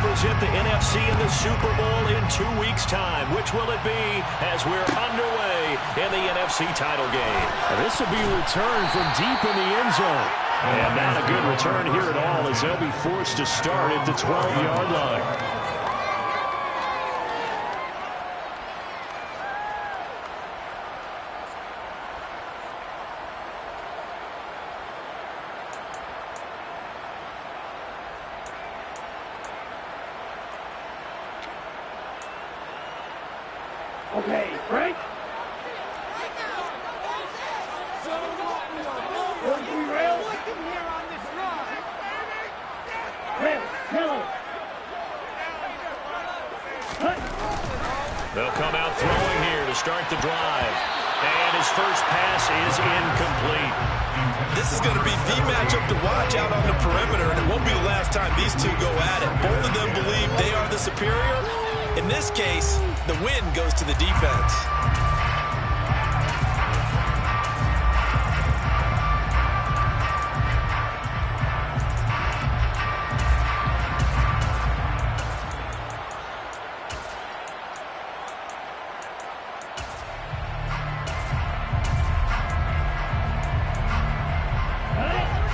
represent the NFC in the Super Bowl in 2 weeks' time. Which will it be as we're underway in the NFC title game? This will be a return from deep in the end zone. And not a good return here at all as they'll be forced to start at the 12-yard line. Okay, break. They'll come out throwing here to start the drive. And his first pass is incomplete. This is going to be the matchup to watch out on the perimeter, and it won't be the last time these two go at it. Both of them believe they are the superior. In this case, the win goes to the defense.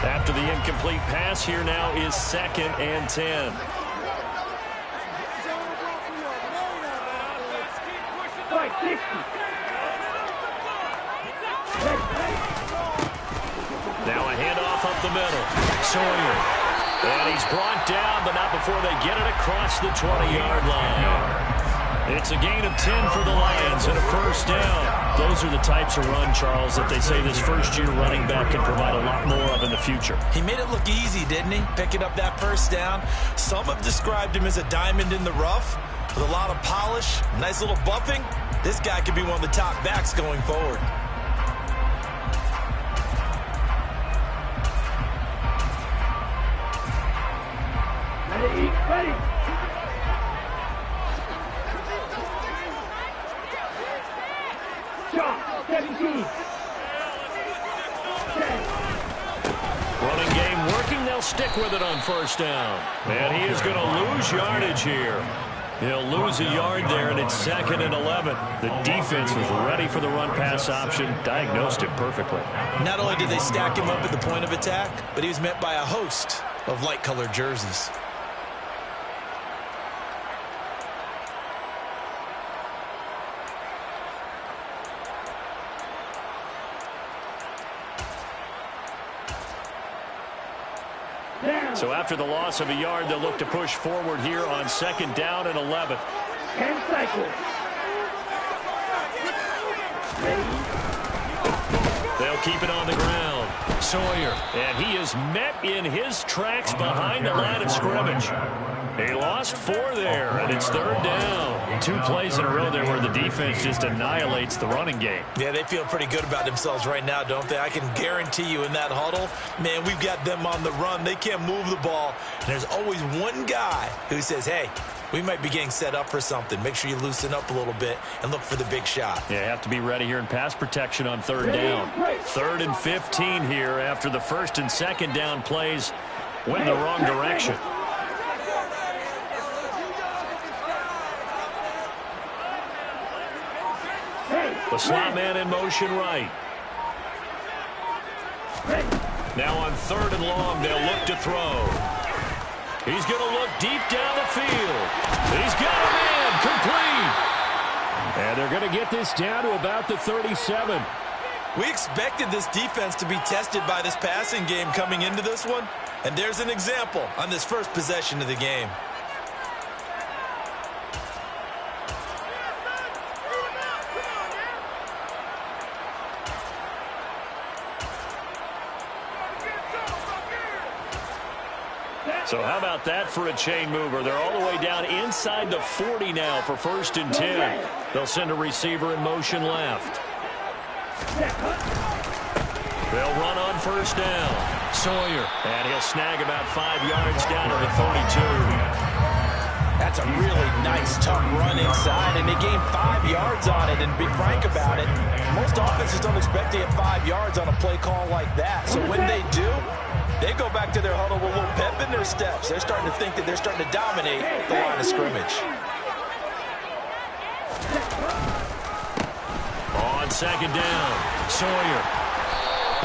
After the incomplete pass, here now is 2nd and 10. Now a handoff up the middle. Sawyer. And he's brought down, but not before they get it across the 20-yard line. It's a gain of 10 for the Lions and a first down. Those are the types of run, Charles, that they say this first-year running back can provide a lot more of in the future. He made it look easy, didn't he? Picking up that first down. Some have described him as a diamond in the rough with a lot of polish, nice little buffing. This guy could be one of the top backs going forward. Ready. Shot, 17. Running game working. They'll stick with it on first down. And he is going to lose yardage here. He'll lose a yard there, and it's 2nd and 11. The defense was ready for the run-pass option, diagnosed it perfectly. Not only did they stack him up at the point of attack, but he was met by a host of light-colored jerseys. So after the loss of a yard, they'll look to push forward here on 2nd down and 11. 10 cycles. They'll keep it on the ground. Sawyer. And he is met in his tracks behind the line of scrimmage. He lost 4 there, and it's 3rd down. 2 plays in a row there where the defense just annihilates the running game. Yeah, they feel pretty good about themselves right now, don't they? I can guarantee you in that huddle, man, we've got them on the run. They can't move the ball. And there's always one guy who says, hey, we might be getting set up for something. Make sure you loosen up a little bit and look for the big shot. Yeah, you have to be ready here in pass protection on 3rd down. 3rd and 15 here after the 1st and 2nd down plays went the wrong direction. The slot man in motion right. Now on 3rd and long, they'll look to throw. He's going to look deep down the field. He's got a man complete. And they're going to get this down to about the 37. We expected this defense to be tested by this passing game coming into this one. And there's an example on this first possession of the game. So how about that for a chain mover? They're all the way down inside the 40 now for 1st and 10. They'll send a receiver in motion left. They'll run on 1st down. Sawyer. And he'll snag about 5 yards down to the 32. That's a really nice, tough run inside, and they gained 5 yards on it. And to be frank about it, most offenses don't expect to get 5 yards on a play call like that. So when they do, They go back to their huddle with a little pep in their steps. They're starting to think that they're starting to dominate the line of scrimmage. On second down, Sawyer.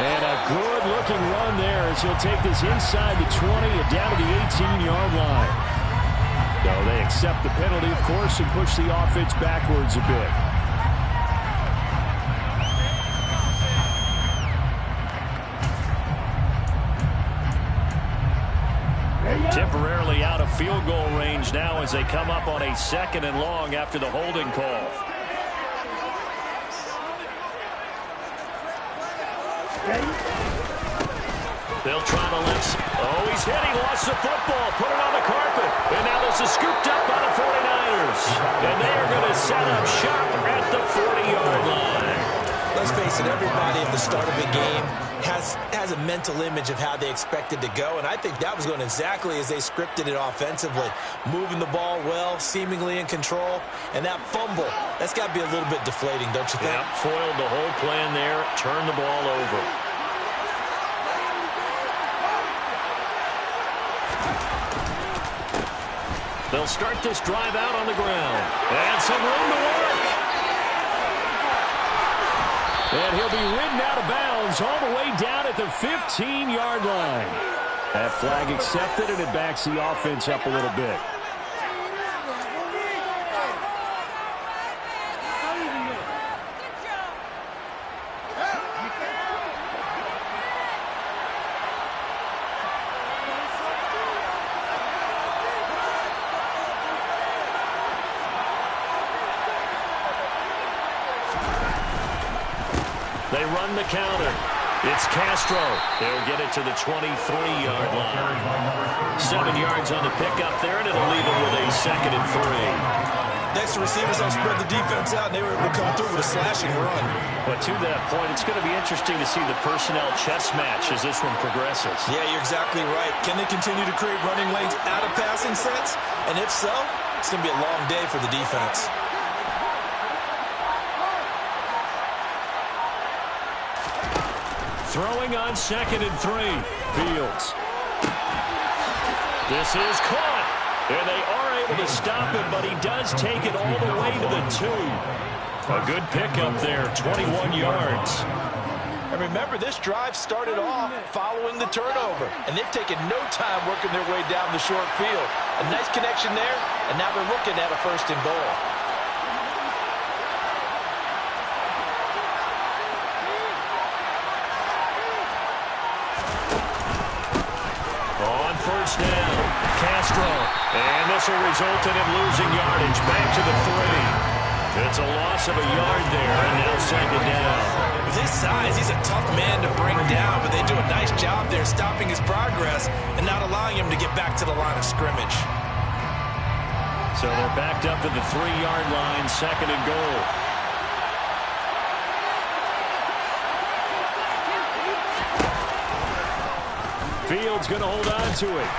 And a good-looking run there as he'll take this inside the 20 and down to the 18-yard line. No, they accept the penalty, of course, and push the offense backwards a bit. Temporarily out of field goal range now as they come up on a 2nd and long after the holding call. They'll try to lift. Oh, he's hit. He lost the football. Put it on the carpet. And now this is scooped up by the 49ers. And they are going to set up shop at the 40-yard line. Let's face it, everybody at the start of a game has a mental image of how they expect it to go, and I think that was going exactly as they scripted it offensively. Moving the ball well, seemingly in control, and that fumble, that's got to be a little bit deflating, don't you think? Yeah, foiled the whole plan there, turned the ball over. They'll start this drive out on the ground. And some room to work. And he'll be ridden out of bounds all the way down at the 15-yard line. That flag accepted, and it backs the offense up a little bit. They run the counter. It's Castro. They'll get it to the 23-yard line. 7 yards on the pickup there, and it'll leave them with a 2nd and 3. Next, the receivers will spread the defense out, and they were able to come through with a slashing run. But to that point, it's going to be interesting to see the personnel chess match as this one progresses. Yeah, you're exactly right. Can they continue to create running lanes out of passing sets? And if so, it's going to be a long day for the defense. Throwing on 2nd and 3. Fields. This is caught. And they are able to stop him, but he does take it all the way to the 2. A good pickup there, 21 yards. And remember, this drive started off following the turnover. And they've taken no time working their way down the short field. A nice connection there, and now they're looking at a 1st and goal. First down, Castro, and this will result in him losing yardage back to the 3. It's a loss of a yard there, and now 2nd down. With his size, he's a tough man to bring down, but they do a nice job there stopping his progress and not allowing him to get back to the line of scrimmage. So they're backed up to the 3-yard line, 2nd and goal. Fields going to hold on to it.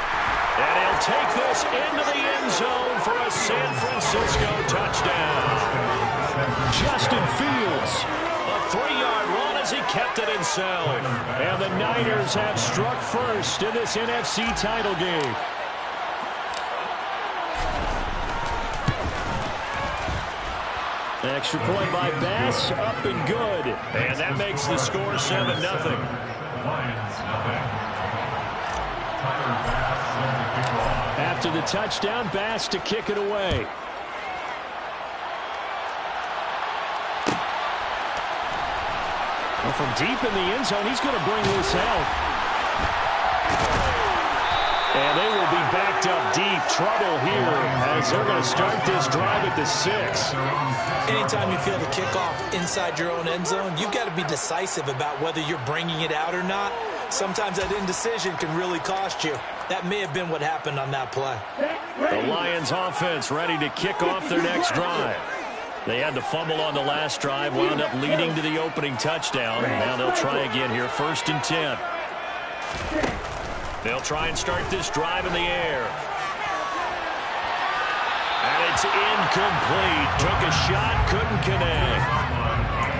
And he'll take this into the end zone for a San Francisco touchdown. Justin Fields, a 3-yard run as he kept it himself. And the Niners have struck first in this NFC title game. Extra point by Bass, up and good. And that makes the score 7-0. After the touchdown, Bass to kick it away. Well, from deep in the end zone, he's going to bring this out. And they will be backed up deep. Trouble here as they're going to start this drive at the 6. Anytime you feel the kickoff inside your own end zone, you've got to be decisive about whether you're bringing it out or not. Sometimes that indecision can really cost you. That may have been what happened on that play. The Lions offense ready to kick off their next drive. They had the fumble on the last drive, wound up leading to the opening touchdown. Now they'll try again here, 1st and 10. They'll try and start this drive in the air. And it's incomplete. Took a shot, couldn't connect.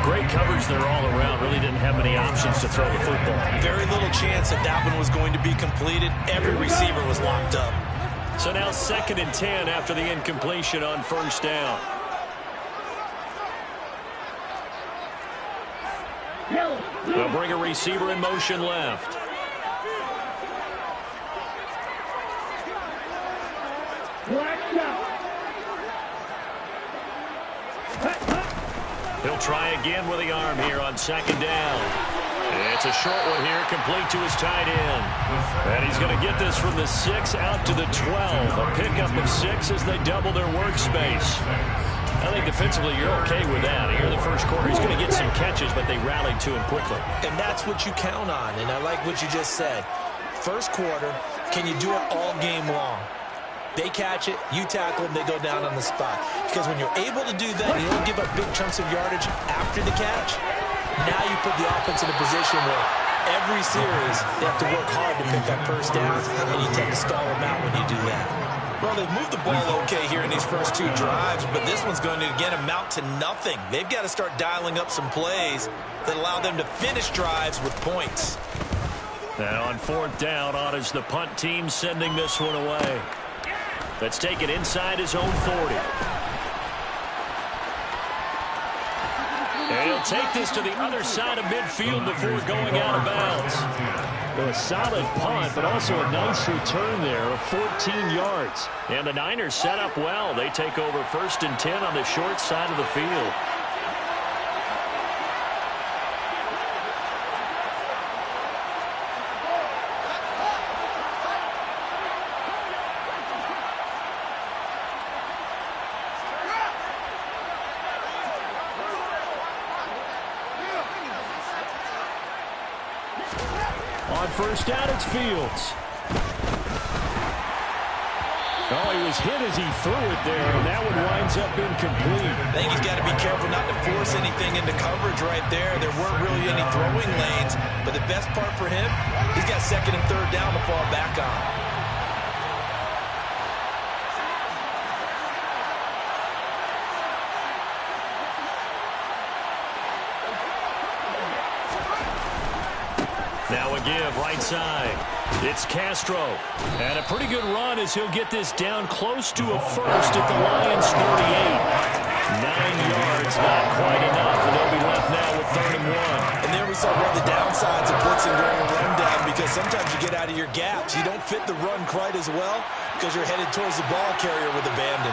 Great coverage there all around. Really didn't have many options to throw the football. Very little chance that one was going to be completed. Every receiver was locked up. So now 2nd and 10 after the incompletion on 1st down. They'll bring a receiver in motion left. He'll try again with the arm here on 2nd down. It's a short one here, complete to his tight end. And he's going to get this from the 6 out to the 12. A pickup of 6 as they double their workspace. I think defensively you're okay with that. Here in the first quarter, he's going to get some catches, but they rallied to him quickly. And that's what you count on, and I like what you just said. First quarter, can you do it all game long? They catch it, you tackle them, they go down on the spot. Because when you're able to do that, you don't give up big chunks of yardage after the catch. Now you put the offense in a position where every series they have to work hard to pick up first downs, and you tend to stall them out when you do that. Well, they've moved the ball okay here in these first 2 drives, but this one's going to, again, amount to nothing. They've got to start dialing up some plays that allow them to finish drives with points. Now on 4th down, on is the punt team sending this one away. Let's take it inside his own 40. And he'll take this to the other side of midfield before going out of bounds. Well, a solid punt, but also a nice return there of 14 yards. And the Niners set up well. They take over 1st and 10 on the short side of the field. On 1st down, it's Fields. Oh, he was hit as he threw it there, and that one winds up incomplete. I think he's got to be careful not to force anything into coverage right there. There weren't really any throwing lanes, but the best part for him, he's got 2nd and 3rd down to fall back on. Now a give right side. It's Castro. And a pretty good run as he'll get this down close to a first at the Lions' 38. 9 yards, not quite enough, and they'll be left now with 3rd and 1. And there we saw one of the downsides of blitzing during a rundown, because sometimes you get out of your gaps. You don't fit the run quite as well because you're headed towards the ball carrier with abandon.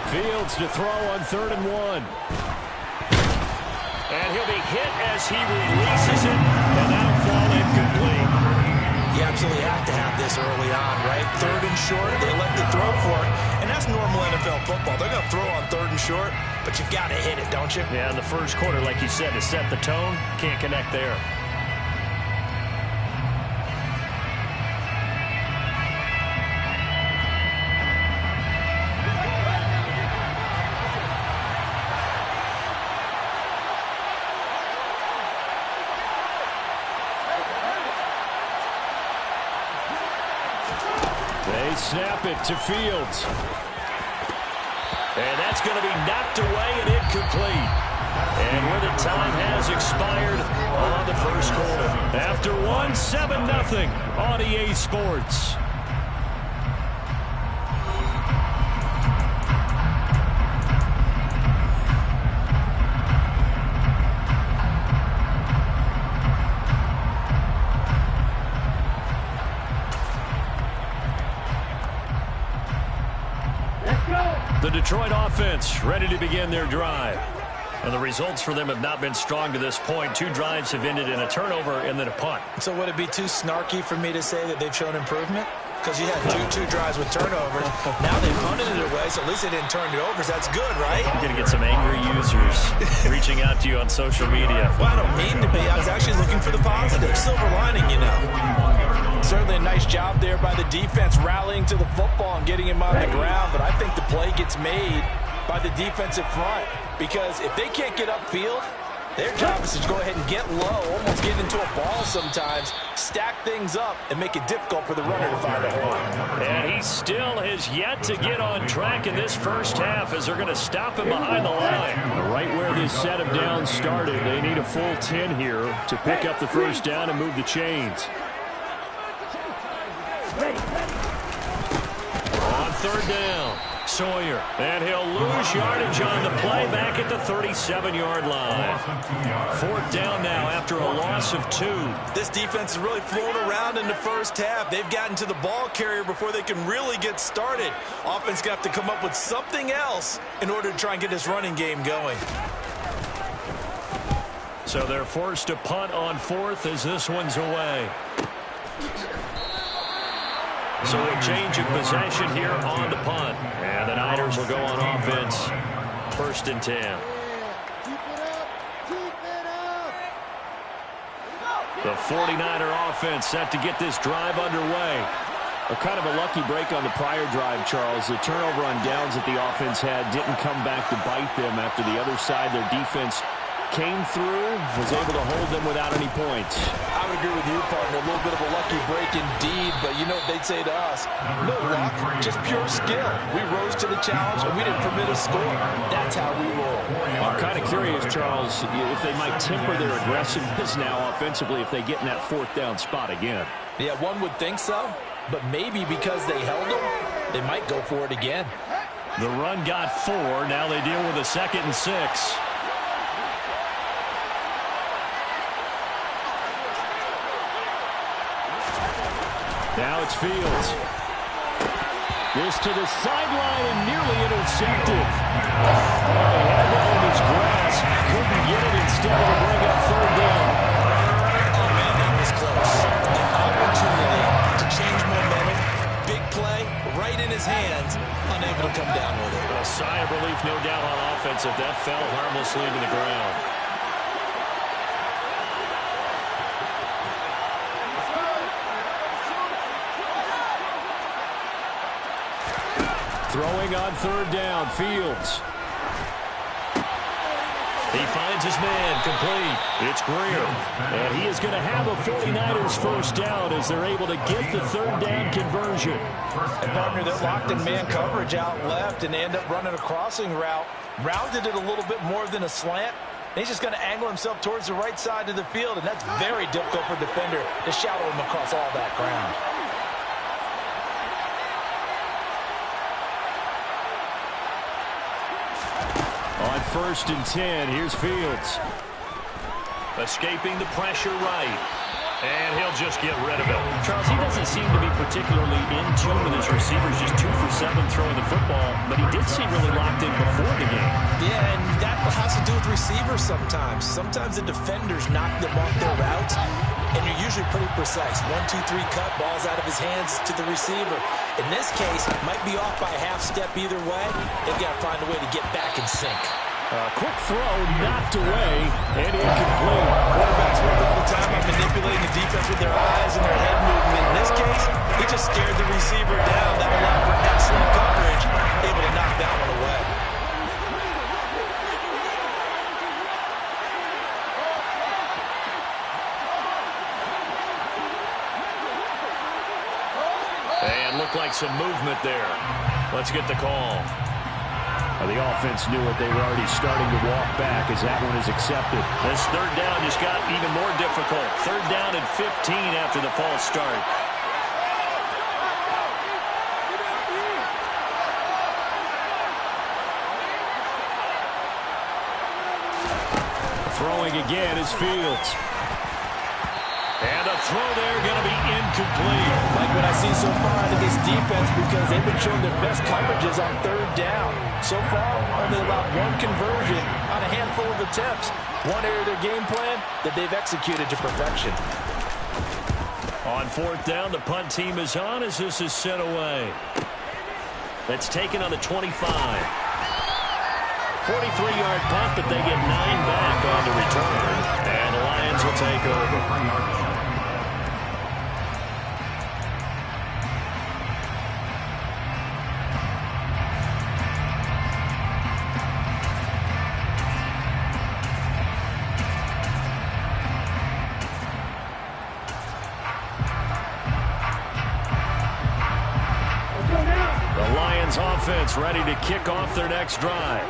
Fields to throw on 3rd and 1. And he'll be hit as he releases it, and now fall incomplete. You absolutely have to have this early on, right? 3rd and short, they let the throw for it, and that's normal NFL football. They're going to throw on 3rd and short, but you got to hit it, don't you? Yeah, in the first quarter, like you said, to set the tone, can't connect there. They snap it to Fields. And that's going to be knocked away and incomplete. And where the time has expired on the first quarter. After one, 7-0 on EA Sports. The Detroit offense ready to begin their drive. And the results for them have not been strong to this point. 2 drives have ended in a turnover and then a punt. So would it be too snarky for me to say that they've shown improvement? Because you had two drives with turnovers. Now they punted it away, so at least they didn't turn it over. So that's good, right? You're going to get some angry users reaching out to you on social media. Well, I don't mean to be. I was actually looking for the positive. Silver lining, you know. Certainly a nice job there by the defense rallying to the football and getting him on the ground. But I think the play gets made by the defensive front. Because if they can't get upfield, Their job is to go ahead and get low, almost get into a ball sometimes, stack things up, and make it difficult for the runner to find a hole. And he still has yet to get on track in this first half as they're going to stop him behind the line. Right where this set of downs started, they need a full 10 here to pick up the first down and move the chains. On third down, Sawyer. And he'll lose yardage on the play back at the 37-yard line. Fourth down now after a loss of 2. This defense is really flown around in the first half. They've gotten to the ball carrier before they can really get started. Offense going to have to come up with something else in order to try and get this running game going. So they're forced to punt on fourth as this one's away. So a change of possession here on the punt. And the Niners will go on offense. First and 10. The 49er offense set to get this drive underway. A kind of a lucky break on the prior drive, Charles. The turnover on downs that the offense had didn't come back to bite them after the other side. Their defense came through, was able to hold them without any points. I would agree with you, partner. A little bit of a lucky break indeed, but you know what they'd say to us? No luck, just pure skill. We rose to the challenge, and we didn't permit a score. That's how we roll. I'm kind of curious, Charles, if they might temper their aggressiveness now offensively if they get in that fourth down spot again. Yeah, one would think so, but maybe because they held them, they might go for it again. The run got 4. Now they deal with a 2nd and 6. Now it's Fields. This to the sideline and nearly intercepted. He had that in his grasp. Couldn't get it. Instead of bring up third down. Oh, man, that was close. The opportunity to change momentum. Big play, right in his hands. Unable to come down with it. A sigh of relief, no doubt, on offense if that fell harmlessly to the ground. Throwing on third down, Fields. He finds his man, complete. It's Greer. And he is going to have a 49ers first down as they're able to get the third down conversion. And partner, they're locked in man coverage out left and they end up running a crossing route. Rounded it a little bit more than a slant. And he's just going to angle himself towards the right side of the field, and that's very difficult for a defender to shadow him across all that ground. On first and 10, here's Fields. Escaping the pressure right. And he'll just get rid of it. Charles, he doesn't seem to be particularly in tune with his receivers. Just 2 for 7 throwing the football. But he did seem really locked in before the game. Yeah, and that has to do with receivers sometimes. Sometimes the defenders knock them off their routes, and you're usually pretty precise. 1, 2, 3 cut, balls out of his hands to the receiver. In this case, might be off by a half step either way. They've got to find a way to get back in sync. Quick throw, knocked away, and incomplete. Quarterbacks work all the time on manipulating the defense with their eyes and their head movement. In this case, he just stared the receiver down. That allowed for excellent coverage, able to knock that one away. And looked like some movement there. Let's get the call. The offense knew it. They were already starting to walk back as that one is accepted. This third down just got even more difficult. Third down and 15 after the false start. Throwing again is Fields. And a throw there going to be incomplete. Like what I see so far out of this defense, because they've been showing their best coverages on third down. So far, only allowed 1 conversion on a handful of attempts. One area of their game plan that they've executed to perfection. On fourth down, the punt team is on as this is sent away. That's taken on the 25. 43-yard punt, but they get 9 back on the return. And the Lions will take over. defense ready to kick off their next drive.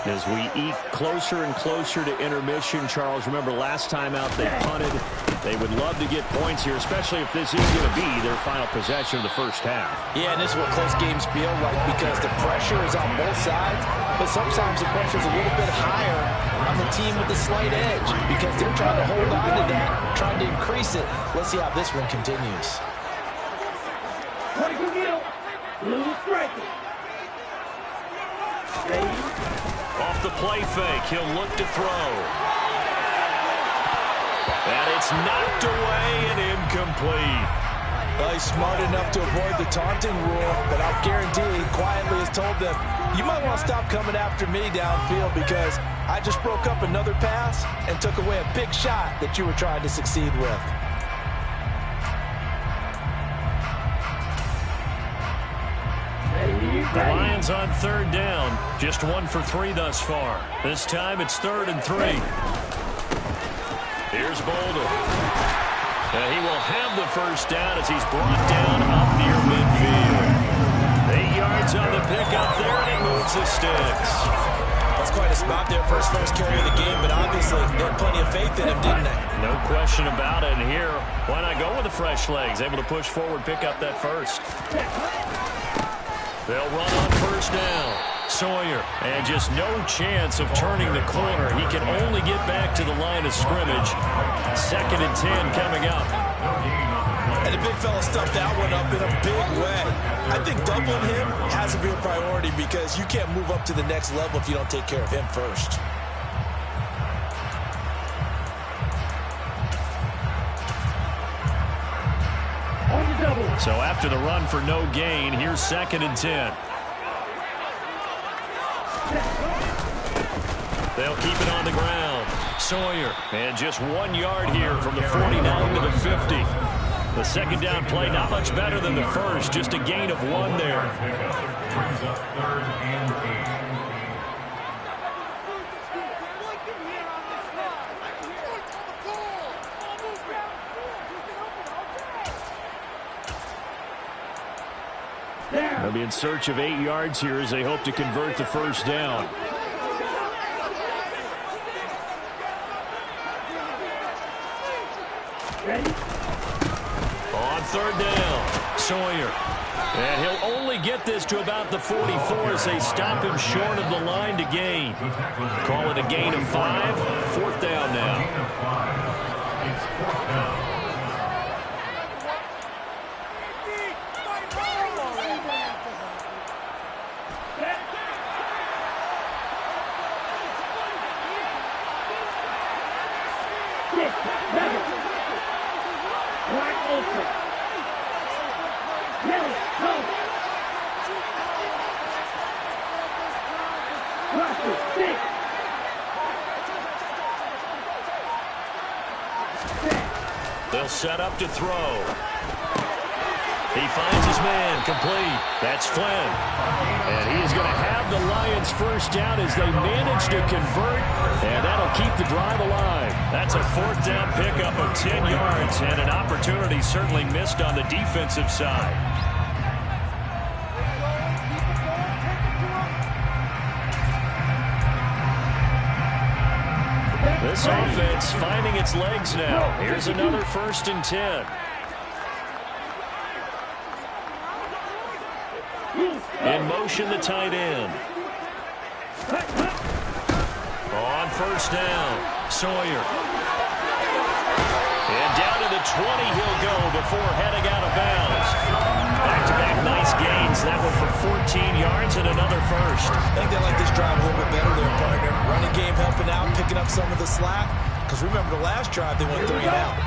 As we eke closer and closer to intermission, Charles, remember last time out they punted. They would love to get points here, especially if this is going to be their final possession of the first half. Yeah, and this is what close games feel like because the pressure is on both sides, but sometimes the pressure is a little bit higher on the team with the slight edge because they're trying to hold on to that, trying to increase it. Let's see how this one continues. Off the play fake, he'll look to throw. And it's knocked away and incomplete. Well, he's smart enough to avoid the taunting rule, but I'll guarantee he quietly has told them, you might want to stop coming after me downfield because I just broke up another pass and took away a big shot that you were trying to succeed with. The Lions on third down. Just 1 for 3 thus far. This time it's 3rd and 3. Here's Boulder. He will have the first down as he's brought down up near midfield. 8 yards on the pickup there, and it moves the sticks. That's quite a spot there for his first carry of the game, but obviously they had plenty of faith in him, didn't they? No question about it. And here, why not go with the fresh legs? Able to push forward, pick up that first. They'll run on first down. Sawyer, and just no chance of turning the corner. He can only get back to the line of scrimmage. 2nd and 10 coming up. And the big fella stuffed that one up in a big way. I think doubling him has to be a priority because you can't move up to the next level if you don't take care of him first. So after the run for no gain, here's 2nd and 10. They'll keep it on the ground. Sawyer, and just 1 yard here from the 49 to the 50. The second down play, not much better than the first, just a gain of 1 there. They'll be in search of 8 yards here as they hope to convert the first down. Ready? On third down, Sawyer. And he'll only get this to about the 44 as they stop him short of the line to gain. Call it a gain of 5. 4th down now. They'll set up to throw. He finds his man, complete. That's Flynn. And he is going to have the Lions first down as they manage to convert, and that'll keep the drive alive. That's a 4th down pickup of 10 yards, and an opportunity certainly missed on the defensive side. This offense finding its legs now. Here's another 1st and 10. In motion, the tight end. On first down, Sawyer. And down to the 20 he'll go before heading out of bounds. Back-to-back nice gains. That one for 14 yards and another first. I think they like this drive a little bit better there, partner. Running game helping out, picking up some of the slack. Because remember the last drive, they went 3 and out.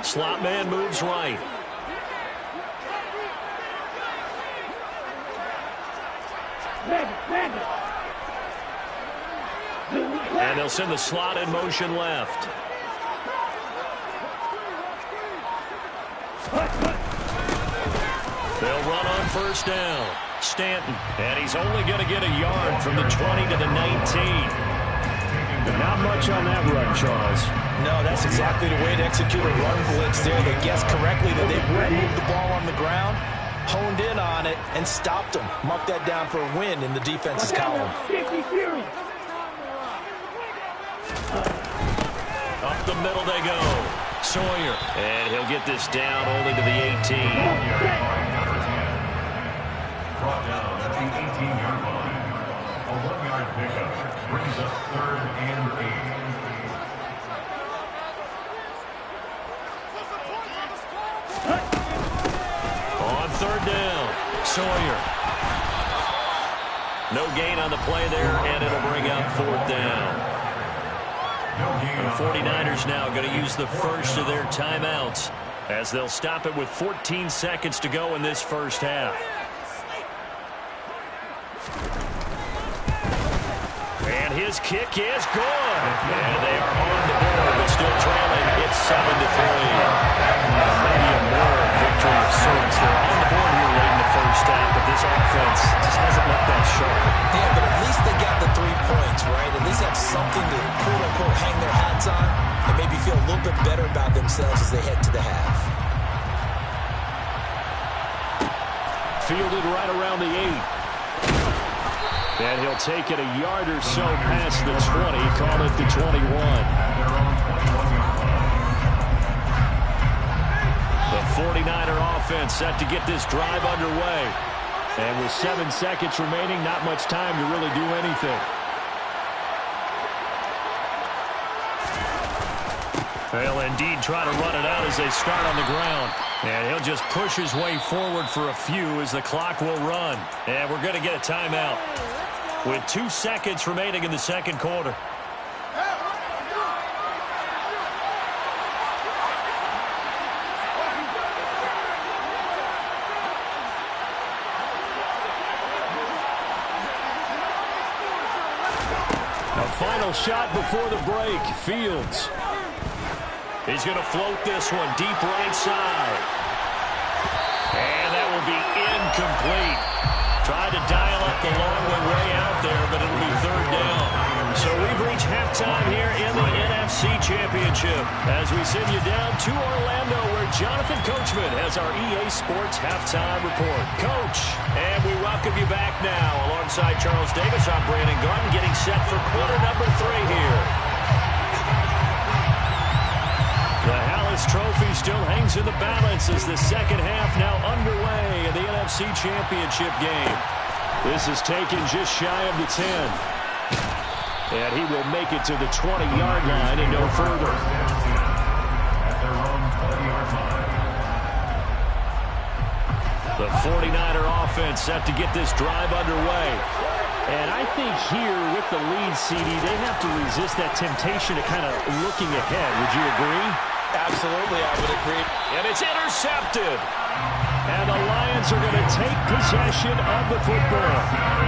Slot man moves right. And they'll send the slot in motion left. They'll run on first down. Stanton, and he's only going to get a yard from the 20 to the 19. Not much on that run, Charles. No, that's exactly the way to execute a run blitz there. They guessed correctly that they would move the ball on the ground, honed in on it, and stopped them. Mark that down for a win in the defense's column. Up the middle they go. Sawyer. And he'll get this down only to the 18. Brought down at the 18-yard line. A 1-yard pickup brings up 3rd and 8. On 3rd down, Sawyer. No gain on the play there, and it'll bring up 4th down. The 49ers now going to use the first of their timeouts as they'll stop it with 14 seconds to go in this first half. And his kick is good. And they are on the board, but still trailing. It's 7-3. Maybe a moral victory of sorts. They're on the board here late in the first half, but this offense just hasn't looked that sharp. Yeah, but at least they got the 3 points, right? At least have something to, quote-unquote, hang their hats on and maybe feel a little bit better about themselves as they head to the half. Fielded right around the 8. And he'll take it a yard or so past the 20, call it the 21. The 49er offense set to get this drive underway. And with 7 seconds remaining, not much time to really do anything. They'll indeed try to run it out as they start on the ground. And he'll just push his way forward for a few as the clock will run. And we're going to get a timeout with 2 seconds remaining in the second quarter. A final shot before the break. Fields. He's going to float this one deep right side. And that will be incomplete. Tried to dial up the long one way out there, but it'll be 3rd down. So we've reached halftime here in the NFC Championship as we send you down to Orlando where Jonathan Coachman has our EA Sports Halftime Report. Coach, and we welcome you back now. Alongside Charles Davis, I'm Brandon Garden getting set for quarter number 3 here. The Hallis Trophy still hangs in the balance as the second half now underway in the NFC Championship game. This is taken just shy of the 10. And he will make it to the 20-yard line and no further. At their own 20-yard line. The 49er offense set to get this drive underway. And I think here with the lead, CD, they have to resist that temptation to kind of looking ahead. Would you agree? Absolutely, I would agree. And it's intercepted. And the Lions are going to take possession of the football.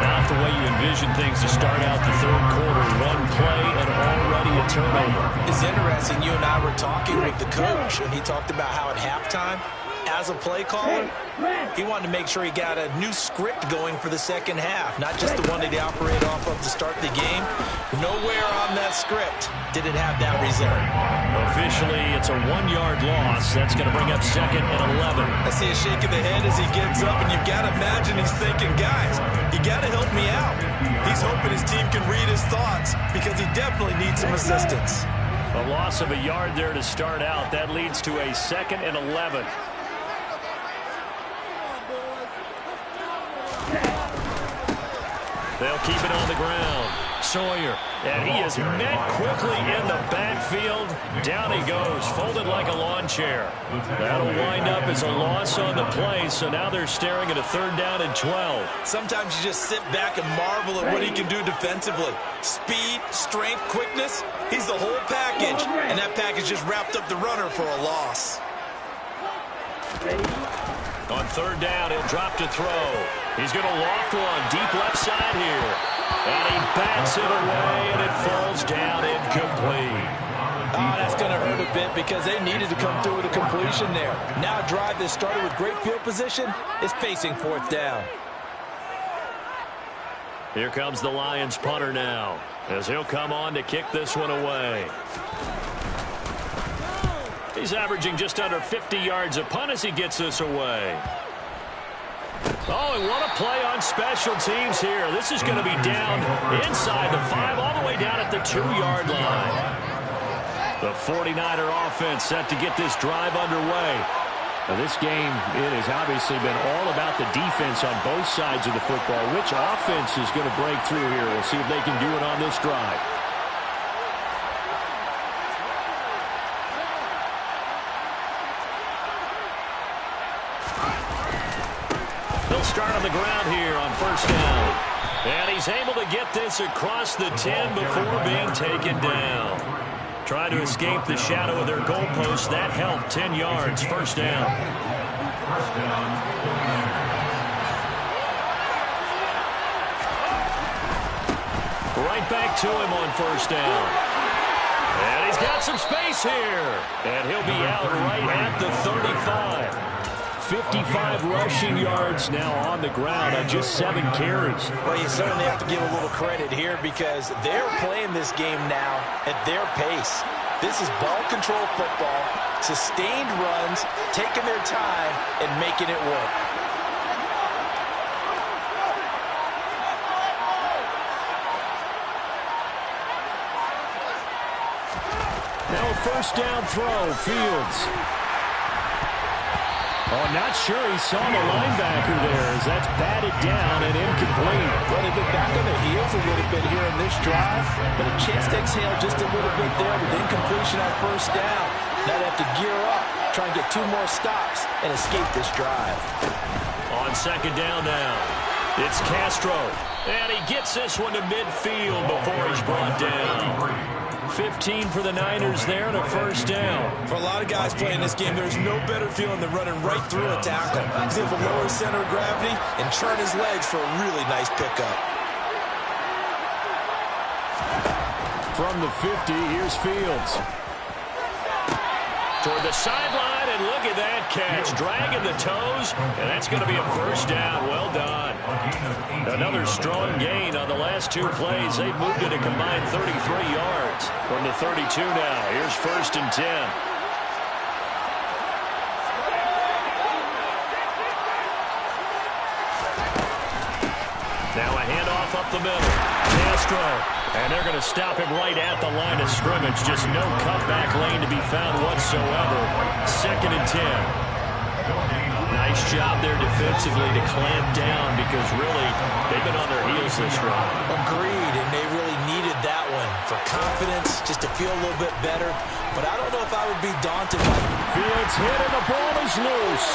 Not the way you envision things to start out the third quarter. One play and already a turnover. It's interesting. You and I were talking with the coach, and he talked about how at halftime, as a play caller, he wanted to make sure he got a new script going for the second half, not just the one that he operated off of to start the game. Nowhere on that script did it have that result. Officially, it's a 1-yard loss. That's going to bring up 2nd and 11. I see a shake of the head as he gets up, and you've got to imagine he's thinking, guys, you got to help me out. He's hoping his team can read his thoughts because he definitely needs some assistance. A loss of a yard there to start out. That leads to a 2nd and 11. They'll keep it on the ground. Sawyer, and he is met quickly in the backfield. Down he goes, folded like a lawn chair. That'll wind up as a loss on the play, so now they're staring at a 3rd down and 12. Sometimes you just sit back and marvel at what he can do defensively. Speed, strength, quickness, he's the whole package, and that package just wrapped up the runner for a loss. On 3rd down, he'll drop to throw. He's going to loft one deep left side here. And he bats it away, and it falls down incomplete. Oh, that's going to hurt a bit because they needed to come through with a completion there. Now a drive that started with great field position is facing 4th down. Here comes the Lions punter now. as he'll come on to kick this one away. He's averaging just under 50 yards a punt as he gets this away. Oh, and what a play on special teams here. This is going to be down inside the 5, all the way down at the 2-yard line. The 49er offense set to get this drive underway. Now, this game, it has obviously been all about the defense on both sides of the football. Which offense is going to break through here? We'll see if they can do it on this drive. They'll start on the ground here on first down. And he's able to get this across the 10 before being taken down. Trying to escape the shadow of their goalpost. That helped. 10 yards. First down. First down. Right back to him on first down. And he's got some space here. And he'll be out right at the 35. 55 rushing yards now on the ground on just 7 carries. Well, you certainly have to give a little credit here because they're playing this game now at their pace. This is ball control football, sustained runs, taking their time, and making it work. Now a first down throw, Fields. Oh, not sure he saw the linebacker there as that's batted down and incomplete. Well, they've been back on their heels a little bit here in this drive, but a chance to exhale just a little bit there with incompletion on first down. Now they have to gear up, try and get 2 more stops, and escape this drive. On second down now, it's Castro. And he gets this one to midfield before he's brought down. 15 for the Niners there and a first down. For a lot of guys playing this game, there's no better feeling than running right through a tackle. He's able to lower his center of gravity and turn his legs for a really nice pickup. From the 50, here's Fields. Toward the sideline, and look at that catch. Dragging the toes, and that's going to be a first down. Well done. Another strong gain on the last 2 plays. They've moved it a combined 33 yards. From the 32 now, here's first and 10. Now a handoff up the middle. Castro. And they're going to stop him right at the line of scrimmage. Just no cutback lane to be found whatsoever. Second and 10. Nice job there defensively to clamp down because really they've been on their heels this run. Agreed, and they really needed that one for confidence, just to feel a little bit better. But I don't know if I would be daunted by it. Fields hit and the ball is loose.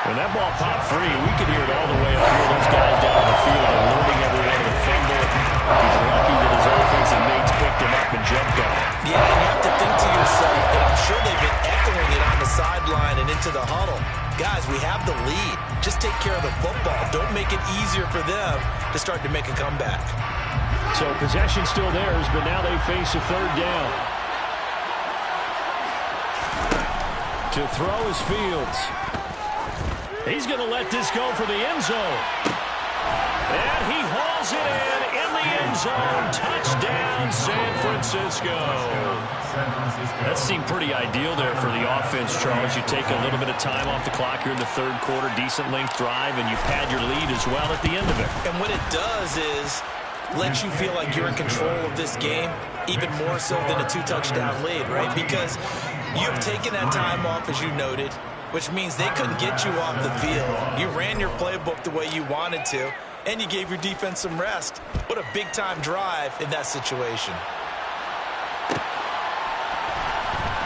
When that ball popped free, we could hear it all the way up here. Those guys down on the field are loading everyone to fumble. He's lucky that his offensive mates picked him up and jumped on him. Yeah, and you have to think to yourself, and I'm sure they've been echoing it on the sideline and into the huddle. Guys, we have the lead. Just take care of the football. Don't make it easier for them to start to make a comeback. So possession still theirs, but now they face a third down. To throw is Fields. He's going to let this go for the end zone. And he hauls it in the end zone. Touchdown, San Francisco. That seemed pretty ideal there for the offense, Charles. You take a little bit of time off the clock here in the third quarter, decent length drive, and you pad your lead as well at the end of it. And what it does is lets you feel like you're in control of this game, even more so than a 2-touchdown lead, right? Because you've taken that time off, as you noted, which means they couldn't get you off the field. You ran your playbook the way you wanted to, and you gave your defense some rest. What a big-time drive in that situation.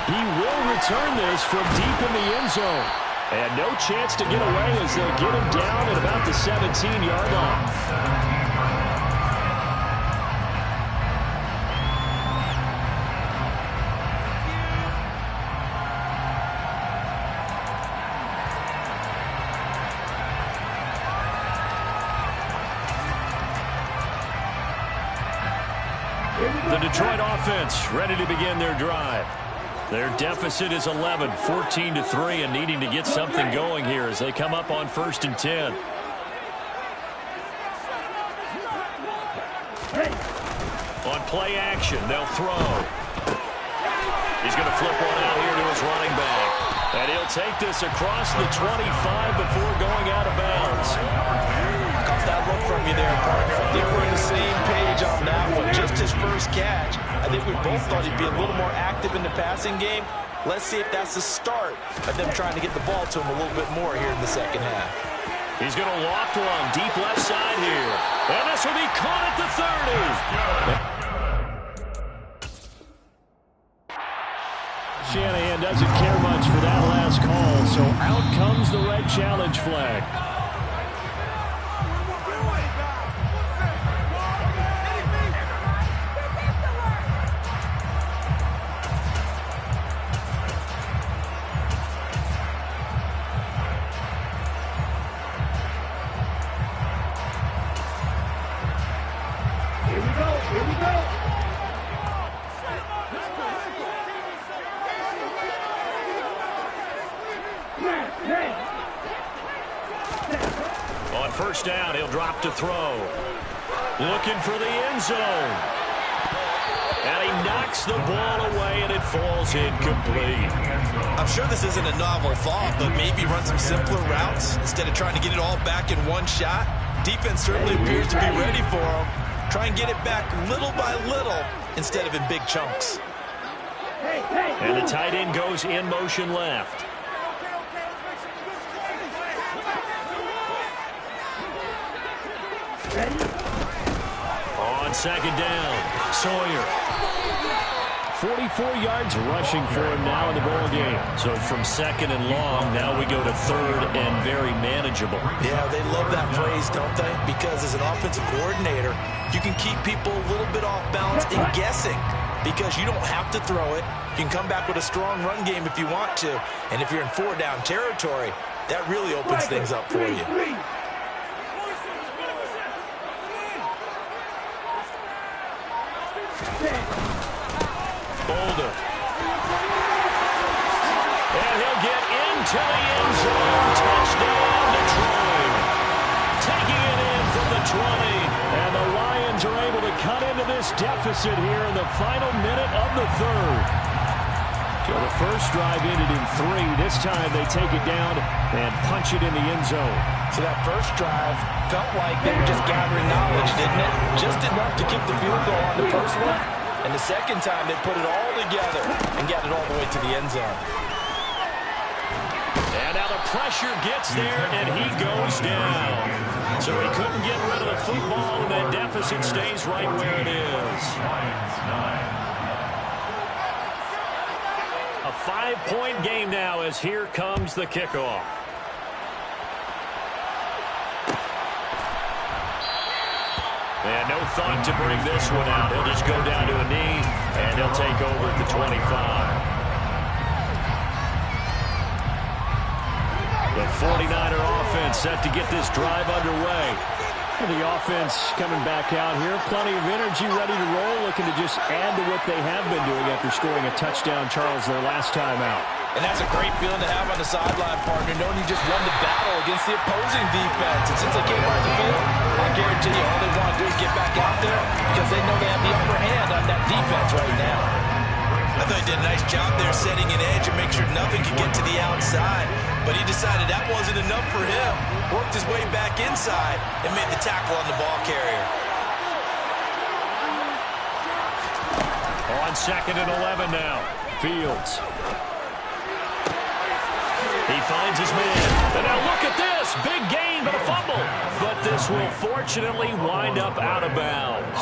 He will return this from deep in the end zone. And no chance to get away as they'll get him down at about the 17-yard line. The Detroit offense ready to begin their drive. Their deficit is 11, 14-3, and needing to get something going here as they come up on first and 10. play action. They'll throw. He's going to flip one out here to his running back. And he'll take this across the 25 before going out of bounds. Caught that look from you there, partner. I think we're on the same page on that one. Just his first catch. I think we both thought he'd be a little more active in the passing game. Let's see if that's the start of them trying to get the ball to him a little bit more here in the second half. He's going to loft one deep left side here. And this will be caught at the 30. Shanahan doesn't care much for that last call, so out comes the red challenge flag. Here we go. On first down, he'll drop to throw. Looking for the end zone. And he knocks the ball away, and it falls incomplete. I'm sure this isn't a novel thought, but maybe run some simpler routes instead of trying to get it all back in one shot. Defense certainly appears to be ready for him. Try and get it back little by little instead of in big chunks. And the tight end goes in motion left. On second down, Sawyer. 44 yards rushing for him now in the ball game. So from second and long, now we go to third and very manageable. Yeah, they love that phrase, don't they? Because as an offensive coordinator, you can keep people a little bit off balance and guessing because you don't have to throw it. You can come back with a strong run game if you want to. And if you're in four-down territory, that really opens things up for you. Boulder. And he'll get into the end zone. Touchdown, Detroit. Taking it in from the 20. And the Lions are able to cut into this deficit here in the final minute of the third. So the first drive ended in 3. This time they take it down and punch it in the end zone. So that first drive felt like they were just gathering knowledge, didn't it? Just enough to keep the field goal on the first one. And the second time, they put it all together and got it all the way to the end zone. And now the pressure gets there, and he goes down. So he couldn't get rid of the football, and that deficit stays right where it is. A 5-point game now as here comes the kickoff. And no thought to bring this one out. He'll just go down to a knee, and he'll take over at the 25. The 49er offense set to get this drive underway. And the offense coming back out here. Plenty of energy, ready to roll, looking to just add to what they have been doing after scoring a touchdown, Charles, their last time out. And that's a great feeling to have on the sideline, partner, knowing you just won the battle against the opposing defense. And since they came on the field, I guarantee you all they want to do is get back out there because they know they have the upper hand on that defense right now. I thought he did a nice job there setting an edge and make sure nothing could get to the outside. But he decided that wasn't enough for him. Worked his way back inside and made the tackle on the ball carrier. On second and 11 now. Fields. He finds his man. And now look at this. Big gain, but a fumble. But this will fortunately wind up out of bounds.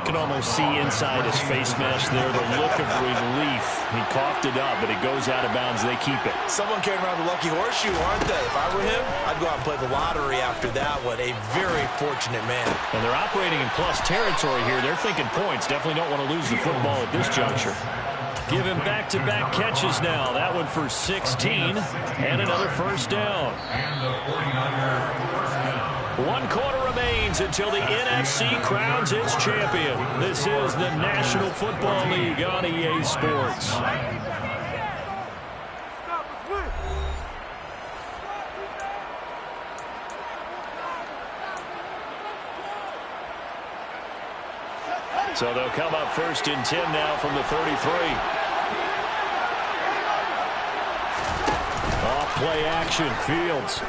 You can almost see inside his face mask there the look of relief. He coughed it up, but it goes out of bounds. They keep it. Someone carrying around the lucky horseshoe, aren't they? If I were him, I'd go out and play the lottery after that one. A very fortunate man. And they're operating in plus territory here. They're thinking points. Definitely don't want to lose the football at this juncture. Give him back-to-back catches now. That one for 16 and another first down. 1 quarter remains until the NFC crowns its champion. This is the National Football League on EA Sports. So they'll come up 1st and 10 now from the 33. Off play action, Fields.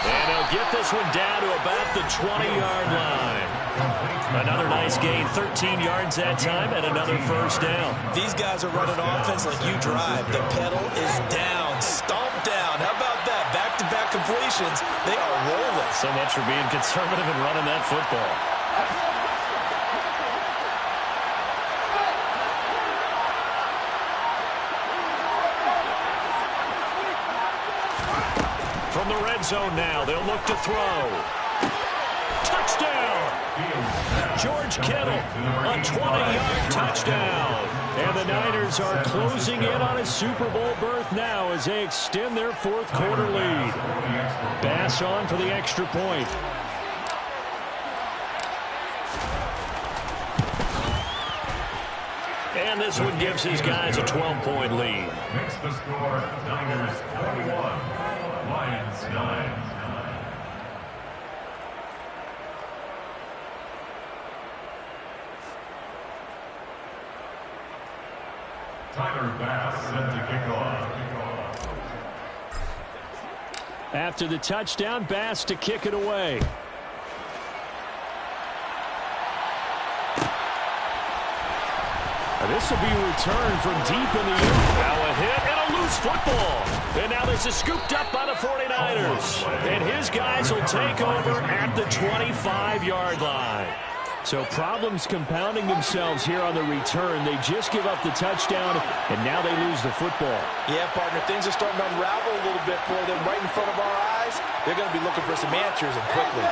And they'll get this one down to about the 20-yard line. Another nice gain, 13 yards that time, and another 1st down. These guys are running offense like you drive. The pedal is down, stomp down. How about that? Back-to-back completions. They are rolling. So much for being conservative and running that football. From the red zone now, they'll look to throw. Touchdown! George Kittle, a 20-yard touchdown. And the Niners are closing in on a Super Bowl berth now as they extend their 4th quarter lead. Bass on for the extra point. And this one gives his guys a 12-point lead. Makes the score Niners 21, Lions 9. Tyler Bass set to kick off. After the touchdown, Bass to kick it away. This will be returned from deep in the air. Now a hit and a loose football. And now this is scooped up by the 49ers. And his guys will take over at the 25-yard line. So problems compounding themselves here on the return. They just give up the touchdown, and now they lose the football. Yeah, partner, things are starting to unravel a little bit for them right in front of our eyes. They're going to be looking for some answers, and quickly.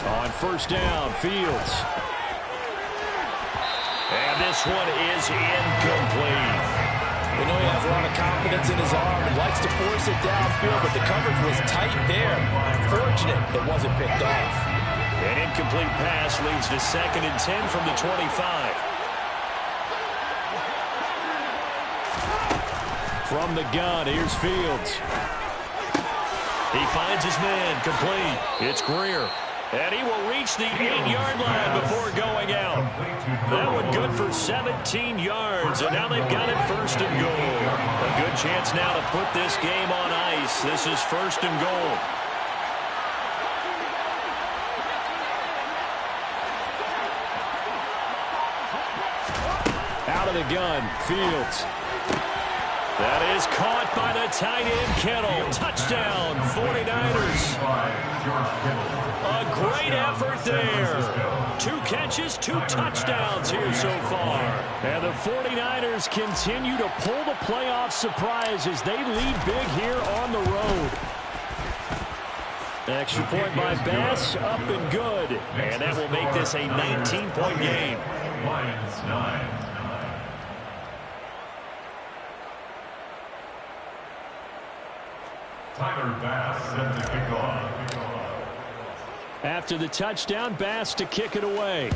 On 1st down, Fields. And this one is incomplete. We know he has a lot of confidence in his arm and likes to force it downfield, but the coverage was tight there. Fortunate it wasn't picked off. An incomplete pass leads to 2nd and 10 from the 25. From the gun, here's Fields. He finds his man, complete. It's Greer. And he will reach the 8-yard line before going out. That one good for 17 yards, and now they've got it 1st and goal. A good chance now to put this game on ice. This is 1st and goal. Out of the gun, Fields. That is caught by the tight end, Kittle. Touchdown, 49ers. A great effort there. 2 catches, 2 touchdowns here so far. And the 49ers continue to pull the playoff surprise as they lead big here on the road. Extra point by Bass, up and good. And that will make this a 19-point game. Lions 9. Tyler Bass set to kick off. After the touchdown, Bass to kick it away.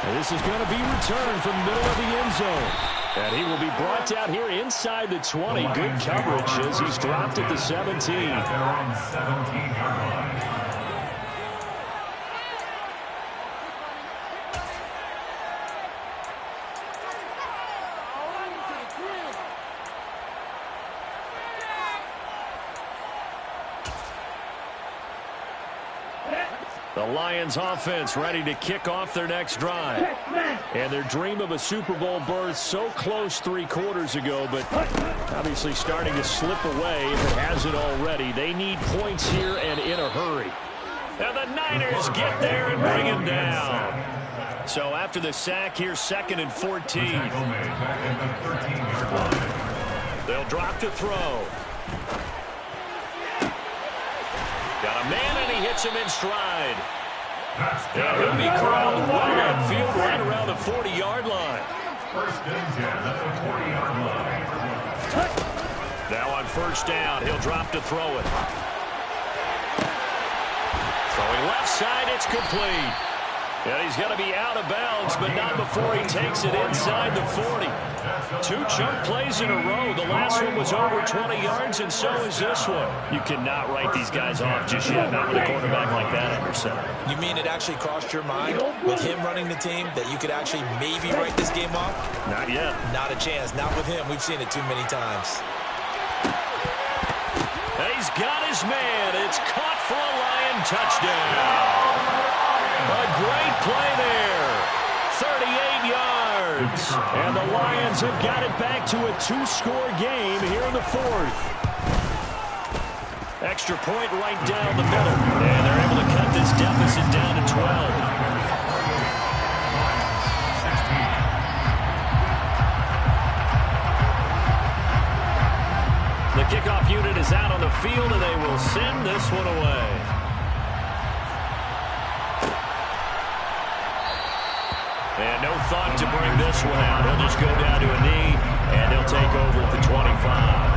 And this is going to be returned from the middle of the end zone. And he will be brought down here inside the 20. Good coverage as he's dropped at the 17. At their own 17-yard line. The Lions offense ready to kick off their next drive. And their dream of a Super Bowl berth so close 3 quarters ago, but obviously starting to slip away if it hasn't already. They need points here and in a hurry. And the Niners get there and bring him down. So after the sack here, 2nd and 14. They'll drop to throw. Got a man, and he hits him in stride. And he'll be corralled well upfield right around the 40-yard line. 1st and 10 at the 40-yard line. Now on 1st down, he'll drop to throw it. Throwing left side, it's complete. And he's going to be out of bounds, but not before he takes it inside the 40. 2 chunk plays in a row. The last one was over 20 yards, and so is this one. You cannot write these guys off just yet, not with a quarterback like that under center. You mean it actually crossed your mind with him running the team that you could actually maybe write this game off? Not yet. Not a chance. Not with him. We've seen it too many times. He's got his man. It's caught for a Lion touchdown. A great play there. 38 yards. And the Lions have got it back to a 2-score game here in the 4th. Extra point right down the middle. And they're able to cut this deficit down to 12. The kickoff unit is out on the field, and they will send this one away. And no thought to bring this one out. He'll just go down to a knee, and they'll take over at the 25.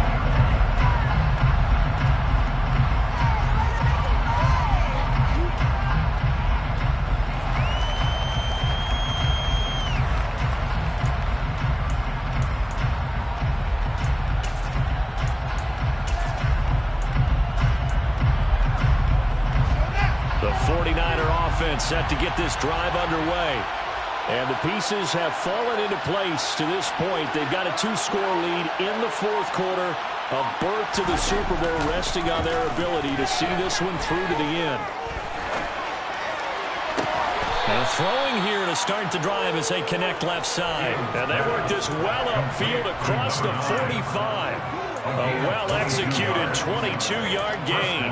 The 49er offense set to get this drive underway. And the pieces have fallen into place to this point. They've got a 2-score lead in the 4th quarter. A berth to the Super Bowl resting on their ability to see this one through to the end. And throwing here to start the drive as they connect left side. And they work this well upfield across the 45. A well-executed 22-yard gain.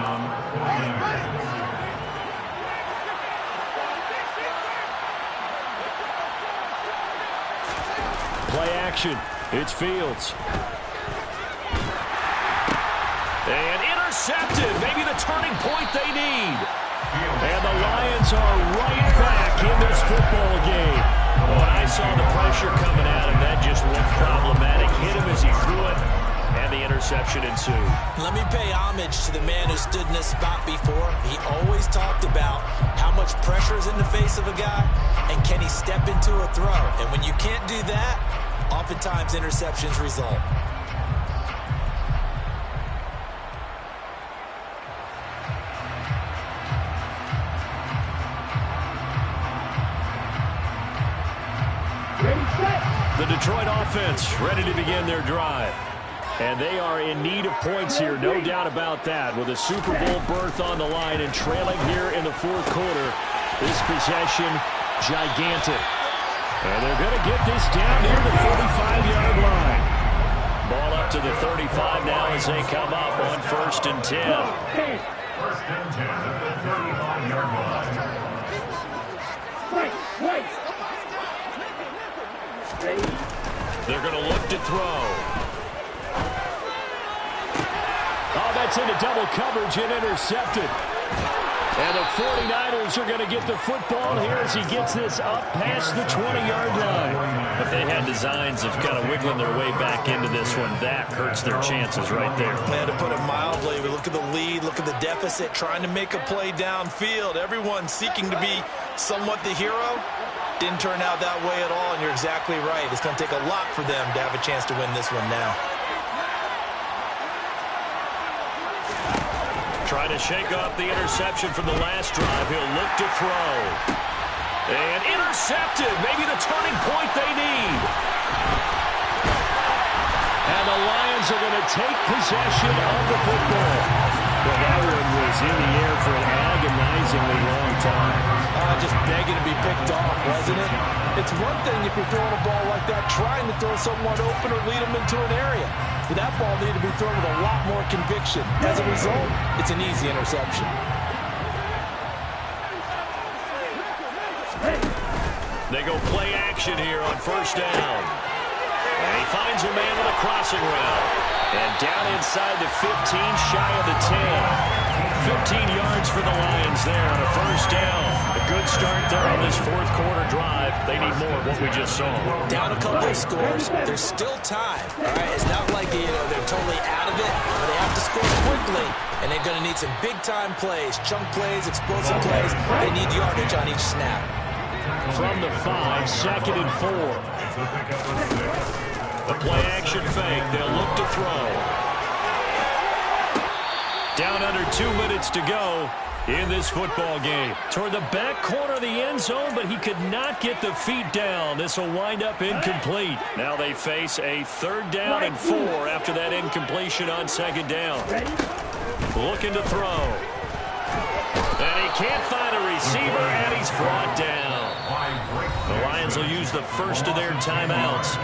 Play action. It's Fields. And intercepted. Maybe the turning point they need. And the Lions are right back in this football game. When I saw the pressure coming at him, that just looked problematic. Hit him as he threw it, and the interception ensued. Let me pay homage to the man who stood in this spot before. He always talked about how much pressure is in the face of a guy, and can he step into a throw. And when you can't do that, oftentimes interceptions result. The Detroit offense ready to begin their drive. And they are in need of points here, no doubt about that. With a Super Bowl berth on the line and trailing here in the 4th quarter. This possession, gigantic. And they're going to get this down near the 45-yard line. Ball up to the 35 now as they come up on 1st and 10. 1st and 10 at the 35-yard line. Wait. They're going to look to throw. Oh, that's into double coverage and intercepted. And the 49ers are going to get the football here as he gets this up past the 20-yard line. If they had designs of kind of wiggling their way back into this one, that hurts their chances right there. Man, to put it mildly, we look at the lead, look at the deficit, trying to make a play downfield. Everyone seeking to be somewhat the hero. Didn't turn out that way at all, and you're exactly right. It's going to take a lot for them to have a chance to win this one now. Trying to shake off the interception from the last drive. He'll look to throw. And intercepted. Maybe the turning point they need. And the Lions are going to take possession of the football. Well, that one was in the air for an agonizingly long time. Just begging to be picked off, wasn't it? It's one thing if you're throwing a ball like that, trying to throw someone open or lead them into an area. But that ball needed to be thrown with a lot more conviction. As a result, it's an easy interception. They go play action here on 1st down. And he finds a man with a crossing route. And down inside the 15, shy of the 10. 15 yards for the Lions there on a 1st down. A good start there on this 4th quarter drive. They need more of what we just saw. Down a couple of scores. There's still time. All right, it's not like they're totally out of it, but they have to score quickly, and they're going to need some big-time plays, chunk plays, explosive plays. They need yardage on each snap. From the 5, 2nd and 4. The play action fake. They'll look to throw. Down under 2 minutes to go in this football game. Toward the back corner of the end zone, but he could not get the feet down. This will wind up incomplete. Now they face a 3rd down and 4 after that incompletion on 2nd down. Looking to throw. And he can't find a receiver, and he's brought down. The Lions will use the first of their timeouts.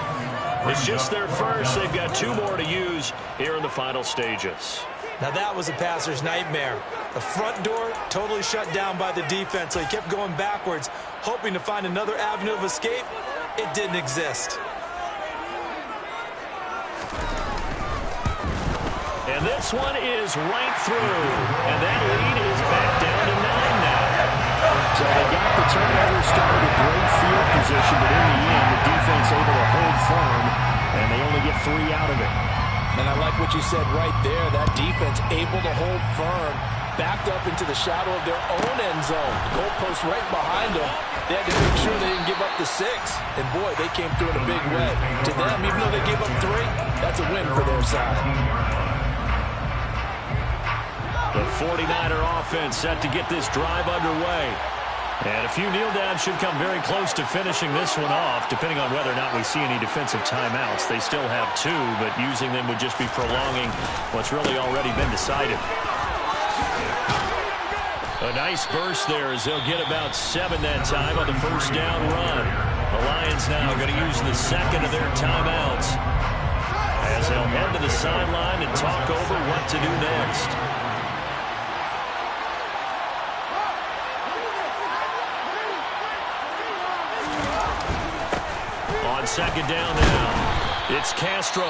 It's just their first. They've got 2 more to use here in the final stages. Now that was a passer's nightmare. The front door totally shut down by the defense, so he kept going backwards, hoping to find another avenue of escape. It didn't exist. And this one is right through. And that lead is back down to 9 now. So they got the turnover, started a great field position, but in the end, the defense able to hold firm, and they only get 3 out of it. And I like what you said right there. That defense able to hold firm, backed up into the shadow of their own end zone. The goalpost right behind them. They had to make sure they didn't give up the 6. And, boy, they came through in a big way. To them, even though they gave up 3, that's a win for their side. The 49er offense set to get this drive underway. And a few kneel downs should come very close to finishing this one off, depending on whether or not we see any defensive timeouts. They still have 2, but using them would just be prolonging what's really already been decided. A nice burst there as they'll get about 7 that time on the 1st down run. The Lions now going to use the 2nd of their timeouts as they'll head to the sideline and talk over what to do next. On 2nd down now, it's Castro.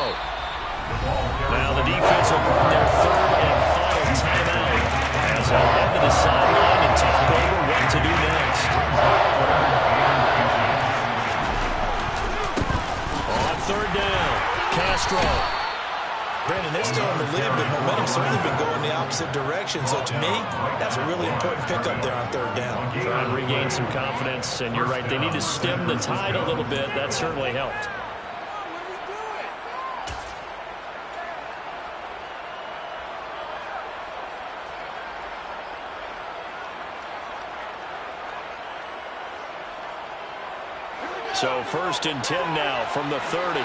Now the defense will run their 3rd and final timeout as they'll head to the sideline and talk over what to do next. On 3rd down, Castro. Brandon, they're still in the lead, but momentum's certainly been going the opposite direction. So to me, that's a really important pickup there on 3rd down. Try and regain some confidence, and you're right, they need to stem the tide a little bit. That certainly helped. So 1st and 10 now from the 30.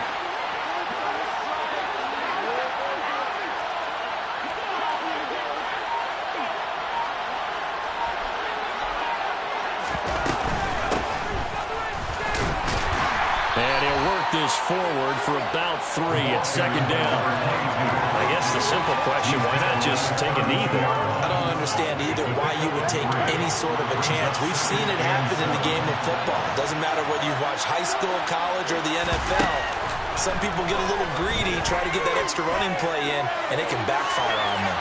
This forward for about 3 at 2nd down. I guess the simple question, why not just take a knee there? I don't understand either why you would take any sort of a chance. We've seen it happen in the game of football. Doesn't matter whether you've watched high school, college, or the NFL. Some people get a little greedy, try to get that extra running play in, and it can backfire on them.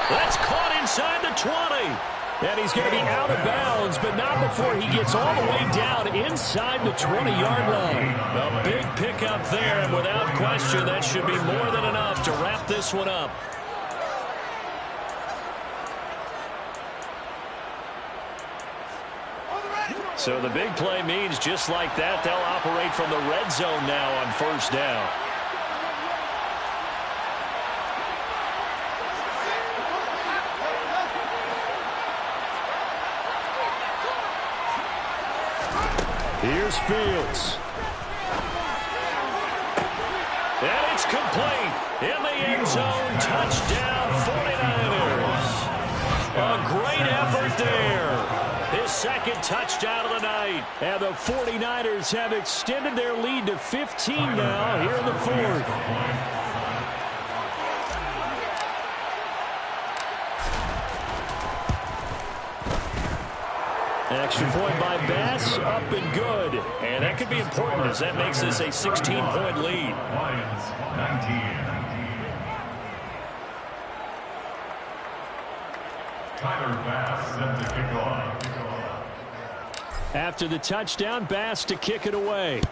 That's caught inside the 20. And he's going to be out of bounds, but not before he gets all the way down inside the 20-yard line. A big pickup there, and without question, that should be more than enough to wrap this one up. So the big play means just like that, they'll operate from the red zone now on 1st down. Here's Fields. And it's complete. In the end zone, touchdown 49ers. A great effort there. His 2nd touchdown of the night. And the 49ers have extended their lead to 15 now here in the 4th. Extra point by Bass, up and good. And that could be important as that makes this a 16-point lead. Lions, 19. Tyler Bass set to kick off. After the touchdown, Bass to kick it away.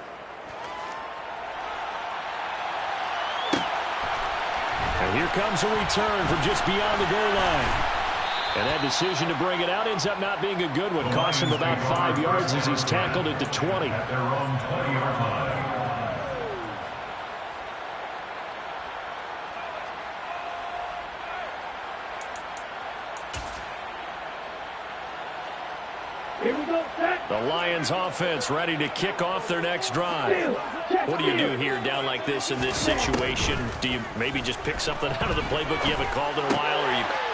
And here comes a return from just beyond the goal line. And that decision to bring it out ends up not being a good one. Costs him about 5 yards as he's tackled at the 20. At their own 20-yard line. Here we go, set. The Lions offense ready to kick off their next drive. What do you do here down like this in this situation? Do you maybe just pick something out of the playbook you haven't called in a while?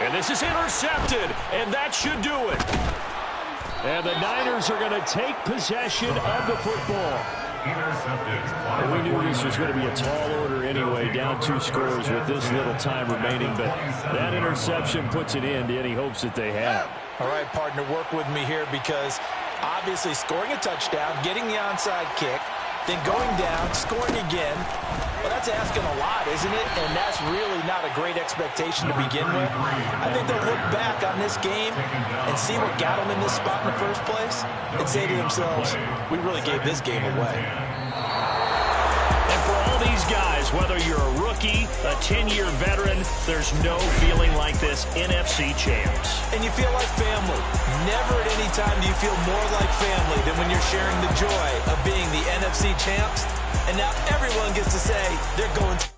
And this is intercepted, and that should do it. And the Niners are going to take possession of the football. And we knew this was going to be a tall order anyway, down 2 scores with this little time remaining, but that interception puts it in to any hopes that they have. All right, partner, work with me here because obviously scoring a touchdown, getting the onside kick, then going down, scoring again. Well, that's asking a lot, isn't it? And that's really not a great expectation to begin with. I think they'll look back on this game and see what got them in this spot in the first place and say to themselves, we really gave this game away. And for all these guys, whether you're a rookie, a 10-year veteran, there's no feeling like this NFC champs. And you feel like family. Never at any time do you feel more like family than when you're sharing the joy of being the NFC champs. And now everyone gets to say they're going to